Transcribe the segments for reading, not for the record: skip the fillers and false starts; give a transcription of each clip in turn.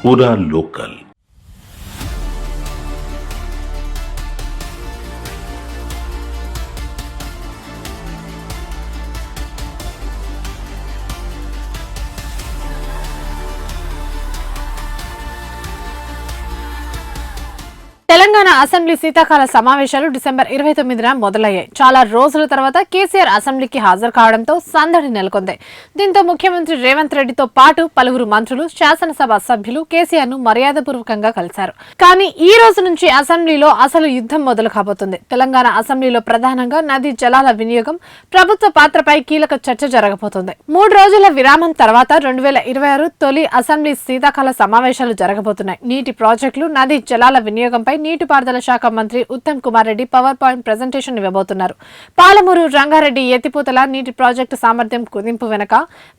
पूरा local. Telangana assembly శీతాకాల సమావేశాలు డిసెంబర్ 29న మొదలయ్యాయి. చాలా రోజుల తర్వాత కేసీఆర్ అసెంబ్లీకి హాజరు కావడంతో సందడి నెలకొంది. దీంతో ముఖ్యమంత్రి రేవంత్ రెడ్డితో పాటు పలువురు మంత్రులు, శాసనసభ సభ్యులు కేసీఆర్ ను మర్యాదపూర్వకంగా కలిశారు. కానీ ఈ రోజు నుంచి అసెంబ్లీలో అసలు యుద్ధం మొదలు కాబోతుంది. తెలంగాణ అసెంబ్లీలో ప్రధానంగా నదీ జలాల వినియోగం, ప్రభుత్వ పాత్రపై కీలక చర్చ జరగబోతోంది. 3 రోజుల విరామం తర్వాత 2026 తొలి అసెంబ్లీ శీతాకాల సమావేశాలు జరగబోతున్నాయి. నీటి ప్రాజెక్టులు, నదీ జలాల వినియోగంపై నీటిపారుదల శాఖ మంత్రి Uttam Kumar Reddy power point presentation ఇవ్వబోతున్నారు. పాలమూరు రంగారెడ్డి ఎత్తిపోతల నీటి ప్రాజెక్టు సామర్థ్యం కుదింపు వెనుక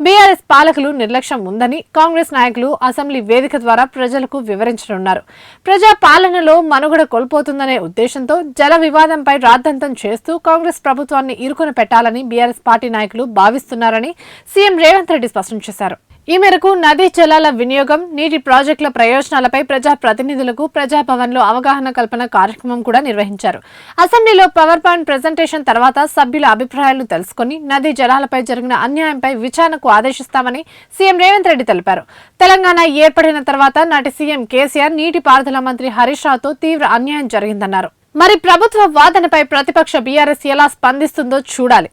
బీఆర్ఎస్ పాలకులు నిర్లక్ష్యం ఉందని కాంగ్రెస్ నాయకులు అసెంబ్లీ వేదిక ద్వారా ప్రజలకు వివరించనున్నారు. ప్రజా పాలనలో మనుగడ కోల్పోతుందనే ఉద్దేశంతో జల వివాదంపై రాద్ధాంతం చేస్తూ కాంగ్రెస్ ప్రభుత్వాన్ని ఇరుకున పెట్టాలని బీఆర్ఎస్ పార్టీ నాయకులు భావిస్తున్నారని సీఎం రేవంత్ రెడ్డి స్పష్టం చేశారు. ఈ మేరకు నదీ జలాల వినియోగం, నీటి ప్రాజెక్టుల ప్రయోజనాలపై ప్రజా ప్రతినిధులకు ప్రజాభవన్లో అవగాహన కల్పన కార్యక్రమం కూడా నిర్వహించారు. అసెంబ్లీలో పవర్ పాయింట్ ప్రెజెంటేషన్ తర్వాత సభ్యుల అభిప్రాయాలు తెలుసుకుని నదీ జలాలపై జరిగిన అన్యాయంపై విచారణకు ఆదేశిస్తామని సీఎం రేవంత్ రెడ్డి తెలిపారు. తెలంగాణ ఏర్పడిన తర్వాత నాటి సీఎం కేసీఆర్ నీటిపారుదల మంత్రి హరీష్ రావుతో తీవ్ర అన్యాయం జరిగిందన్నారు. మరి ప్రభుత్వ వాదనపై ప్రతిపక్ష బీఆర్ఎస్ ఎలా స్పందిస్తుందో చూడాలి.